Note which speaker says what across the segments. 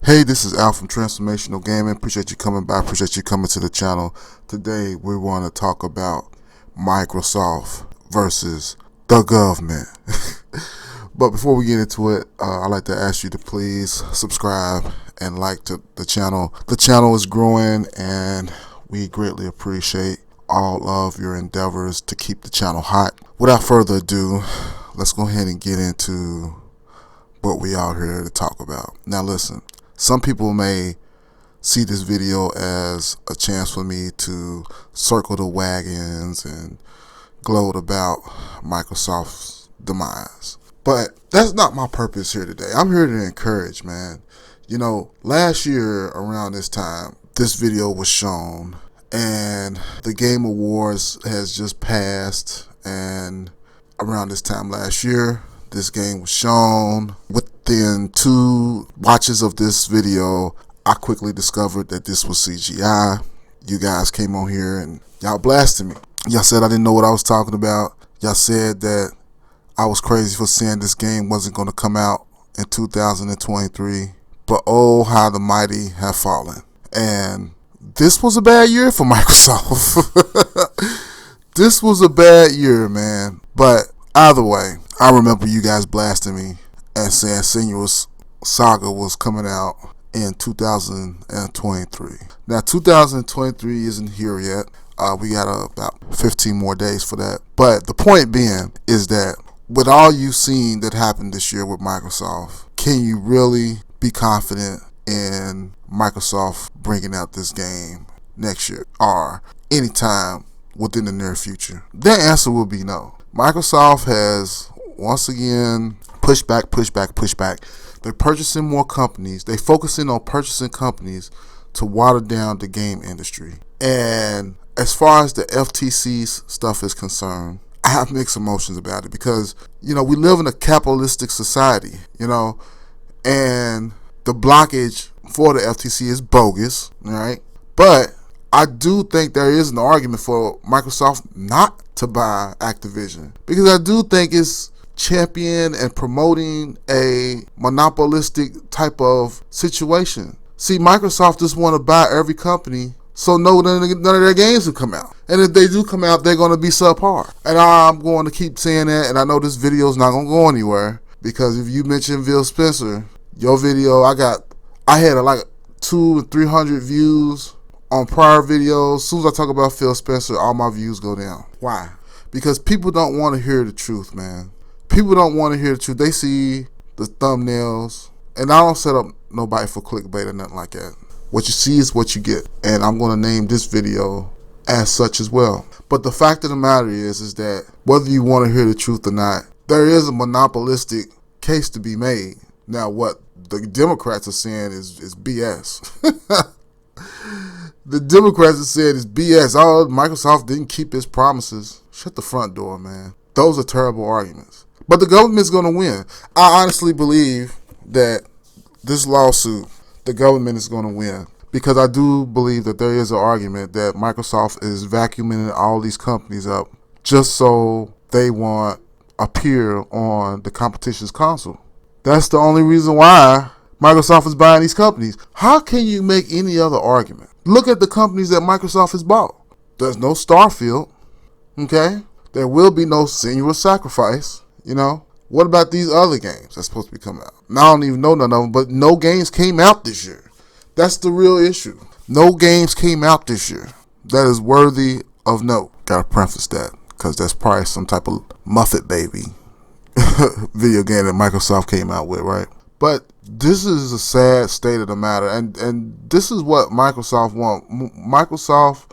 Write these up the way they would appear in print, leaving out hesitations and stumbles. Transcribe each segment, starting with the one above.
Speaker 1: Hey, this is Al from Transformational Gaming. Appreciate you coming by. Appreciate you coming to the channel. Today, we want to talk about Microsoft versus the government. But before we get into it, I'd like to ask you to please subscribe and like to the channel. The channel is growing, and we greatly appreciate all of your endeavors to keep the channel hot. Without further ado, let's go ahead and get into what we out here to talk about. Now listen. Some people may see this video as a chance for me to circle the wagons and gloat about Microsoft's demise. But that's not my purpose here today. I'm here to encourage, man. You know, last year around this time, this video was shown, and the Game Awards has just passed, and around this time last year, this game was shown. Within 2 watches of this video, I quickly discovered that this was CGI. You guys came on here and y'all blasted me. Y'all said I didn't know what I was talking about. Y'all said that I was crazy for saying this game wasn't going to come out in 2023. But oh, how the mighty have fallen. And this was a bad year for Microsoft. This was a bad year, man. But either way, I remember you guys blasting me and saying Senua's Saga was coming out in 2023. Now, 2023 isn't here yet. We got about 15 more days for that. But the point being is that with all you've seen that happened this year with Microsoft, can you really be confident in Microsoft bringing out this game next year or anytime within the near future? The answer will be no. Microsoft has once again push back. They're purchasing more companies. They're focusing on purchasing companies to water down the game industry. And as far as the FTC's stuff is concerned, I have mixed emotions about it because, you know, we live in a capitalistic society, you know, and the blockage for the FTC is bogus, all right? But I do think there is an argument for Microsoft not to buy Activision, because I do think it's champion and promoting a monopolistic type of situation. See, Microsoft just want to buy every company so none of their games will come out. And if they do come out, they're going to be subpar. And I'm going to keep saying that, and I know this video is not going to go anywhere, because if you mention Phil Spencer, your video, I had like 200 or 300 views on prior videos. As soon as I talk about Phil Spencer, all my views go down. Why? Because people don't want to hear the truth, man. People don't want to hear the truth. They see the thumbnails, and I don't set up nobody for clickbait or nothing like that. What you see is what you get, and I'm going to name this video as such as well. But the fact of the matter is that whether you want to hear the truth or not, there is a monopolistic case to be made. Now, what the Democrats are saying is BS. The Democrats have said it's BS. Oh, Microsoft didn't keep its promises. Shut the front door, man. Those are terrible arguments. But the government's going to win. I honestly believe that this lawsuit, the government is going to win. Because I do believe that there is an argument that Microsoft is vacuuming all these companies up just so they want appear on the competition's console. That's the only reason why Microsoft is buying these companies. How can you make any other argument? Look at the companies that Microsoft has bought. There's no Starfield, okay? There will be no Senua's Sacrifice, you know? What about these other games that's supposed to be coming out? Now, I don't even know none of them, but no games came out this year. That's the real issue. No games came out this year. That is worthy of note. Gotta preface that, because that's probably some type of Muppet Baby video game that Microsoft came out with, right? But this is a sad state of the matter, and this is what Microsoft wants. Microsoft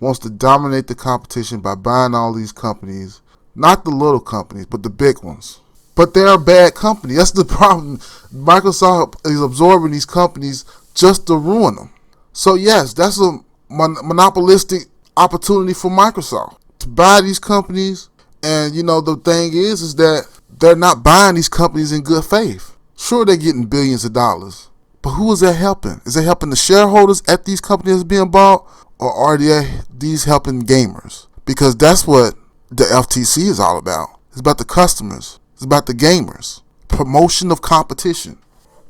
Speaker 1: wants to dominate the competition by buying all these companies, not the little companies, but the big ones. But they're a bad company. That's the problem. Microsoft is absorbing these companies just to ruin them. So yes, that's a monopolistic opportunity for Microsoft to buy these companies. And you know, the thing is that they're not buying these companies in good faith. Sure, they're getting billions of dollars, but who is that helping? Is it helping the shareholders at these companies being bought, or are these helping gamers? Because that's what the FTC is all about. It's about the customers. It's about the gamers. Promotion of competition.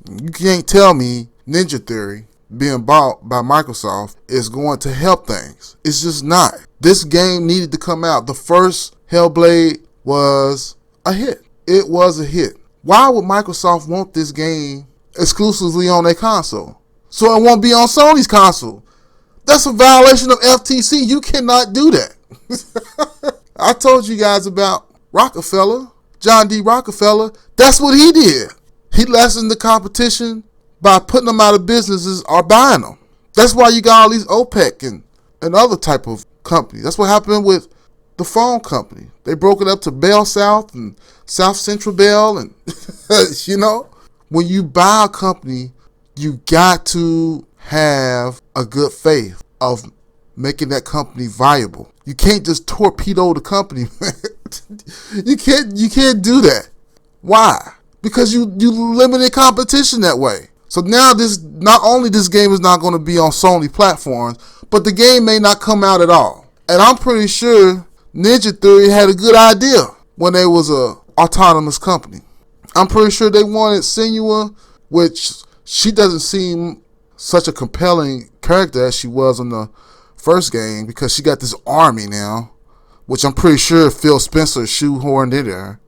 Speaker 1: You can't tell me Ninja Theory being bought by Microsoft is going to help things. It's just not. This game needed to come out. The first Hellblade was a hit. It was a hit. Why would Microsoft want this game exclusively on their console? So it won't be on Sony's console. That's a violation of FTC. You cannot do that. I told you guys about Rockefeller, John D. Rockefeller. That's what he did. He lessened the competition by putting them out of businesses or buying them. That's why you got all these OPEC and other type of companies. That's what happened with the phone company. They broke it up to Bell South and South Central Bell. And, when you buy a company, you got to have a good faith of making that company viable. You can't just torpedo the company. You can't do that. Why? Because you limited competition that way. So now not only this game is not going to be on Sony platforms, but the game may not come out at all. And I'm pretty sure Ninja Theory had a good idea when they was a autonomous company. I'm pretty sure they wanted Senua, which she doesn't seem such a compelling character as she was in the first game, because she got this army now, which I'm pretty sure Phil Spencer shoehorned in there.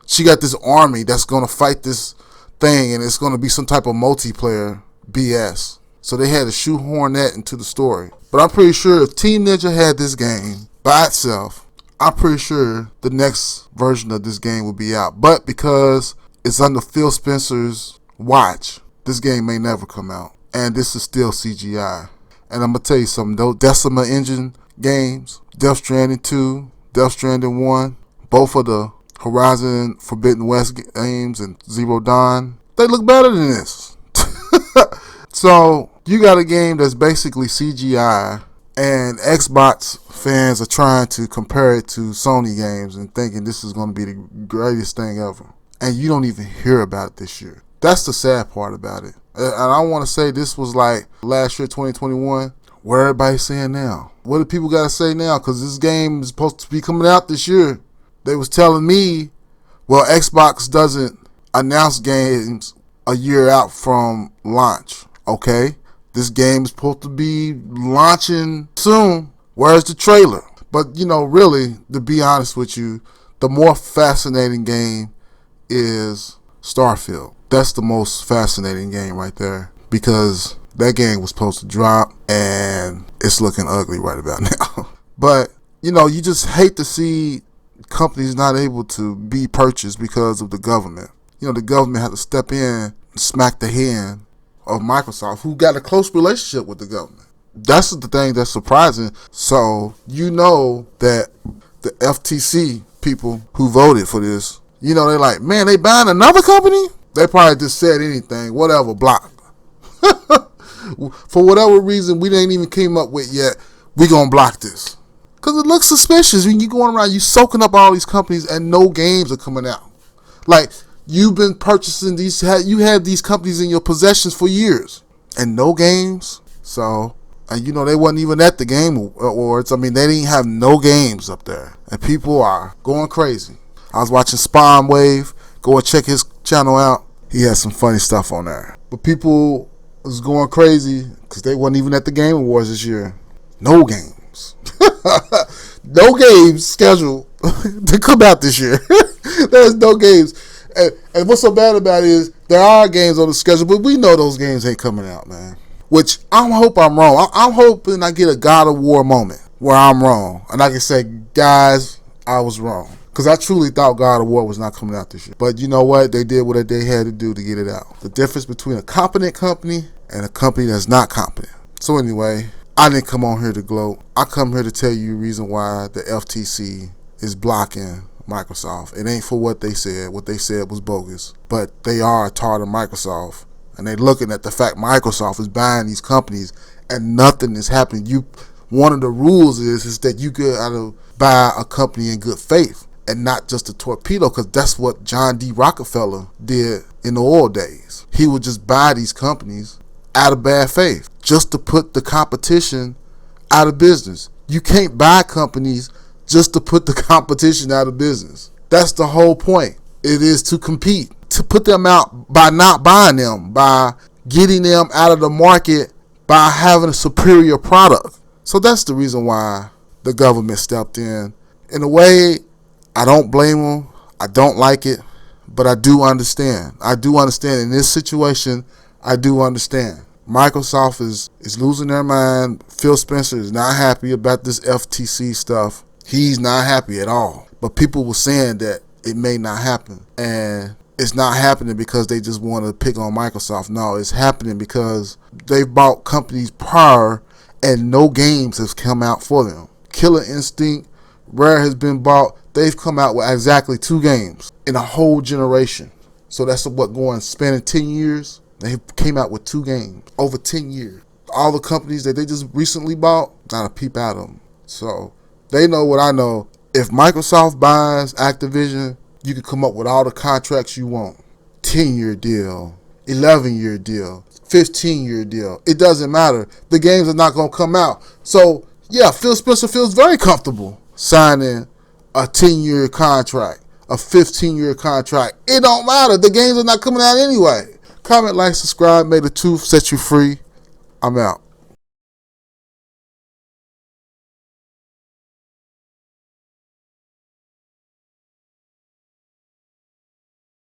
Speaker 1: She got this army that's going to fight this thing, and it's going to be some type of multiplayer BS. So they had to shoehorn that into the story. But I'm pretty sure if Team Ninja had this game by itself, I'm pretty sure the next version of this game will be out. But because it's under Phil Spencer's watch, this game may never come out. And this is still CGI. And I'm going to tell you something, those Decima Engine games, Death Stranding 2, Death Stranding 1, both of the Horizon Forbidden West games and Zero Dawn, they look better than this. So you got a game that's basically CGI, and Xbox fans are trying to compare it to Sony games and thinking this is going to be the greatest thing ever. And you don't even hear about it this year. That's the sad part about it. And I want to say this was like last year, 2021. What everybody's saying now? What do people got to say now? Because this game is supposed to be coming out this year. They was telling me, well, Xbox doesn't announce games a year out from launch. Okay, this game is supposed to be launching soon. Where's the trailer? But, really, to be honest with you, the more fascinating game is Starfield. That's the most fascinating game right there, because that game was supposed to drop and it's looking ugly right about now. But, you just hate to see companies not able to be purchased because of the government. The government had to step in and smack the hand of Microsoft, who got a close relationship with the government. That's the thing that's surprising. So, that the FTC people who voted for this, they're like, man, they buying another company? They probably just said anything, whatever, block. For whatever reason we ain't even came up with yet, we gonna block this. Because it looks suspicious when you going around, you soaking up all these companies and no games are coming out. Like, you've been purchasing these, you had these companies in your possessions for years and no games. So, and they wasn't even at the Game Awards. I mean, they didn't have no games up there. And people are going crazy. I was watching Spawn Wave. Go and check his channel out. He has some funny stuff on there. But people was going crazy because they wasn't even at the Game Awards this year. No games. No games scheduled to come out this year. There's no games. And what's so bad about it is there are games on the schedule, but we know those games ain't coming out, man. Which I hope I'm wrong. I'm hoping I get a God of War moment where I'm wrong. And I can say, guys, I was wrong. Because I truly thought God of War was not coming out this year. But you know what? They did what they had to do to get it out. The difference between a competent company and a company that's not competent. So anyway, I didn't come on here to gloat. I come here to tell you the reason why the FTC is blocking Microsoft. It ain't for what they said. What they said was bogus. But they are a part of Microsoft. And they're looking at the fact Microsoft is buying these companies and nothing is happening. One of the rules is that you gotta buy a company in good faith and not just a torpedo, because that's what John D. Rockefeller did in the oil days. He would just buy these companies out of bad faith just to put the competition out of business. You can't buy companies just to put the competition out of business. That's the whole point. It is to compete, to put them out by not buying them, by getting them out of the market by having a superior product. So that's the reason why the government stepped in. In a way, I don't blame them. I don't like it, but I do understand. I do understand in this situation. I do understand. Microsoft is losing their mind. Phil Spencer is not happy about this FTC stuff. He's not happy at all. But people were saying that it may not happen. And it's not happening because they just want to pick on Microsoft. No, it's happening because they've bought companies prior and no games have come out for them. Killer Instinct, Rare has been bought. They've come out with exactly 2 games in a whole generation. So that's what, going spanning 10 years. They came out with 2 games over 10 years. All the companies that they just recently bought, not a peep out of them. So they know what I know. If Microsoft buys Activision, you can come up with all the contracts you want. 10-year deal, 11-year deal, 15-year deal. It doesn't matter. The games are not going to come out. So, yeah, Phil Spencer feels very comfortable signing a 10-year contract, a 15-year contract. It don't matter. The games are not coming out anyway. Comment, like, subscribe. May the truth set you free. I'm out.